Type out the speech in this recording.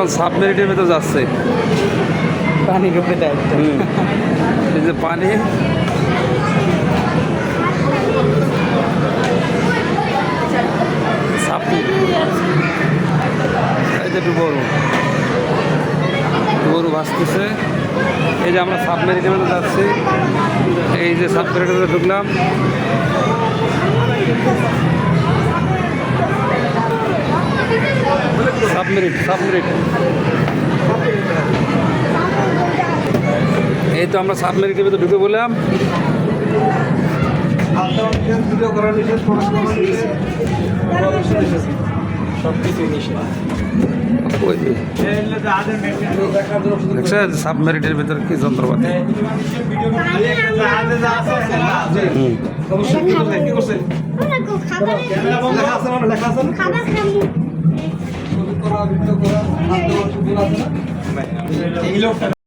এখন সাবমেরিনের ভেতর যাচ্ছে পানি ঢুকে দেয়। এই যে পানি এই যে ডুবরু ভাসতেছে। এই যে আমরা সাবমেরিনের মধ্যে যাচ্ছি, এই যে সাবমেরিনের মধ্যে ঢুকলাম। সাবমেরিন এই তো আমরা সাবমেরিনের ভিতরে ঢুকে বললাম। সাবমেরিনের ভিতরে কি যন্ত্রপাতি খাবার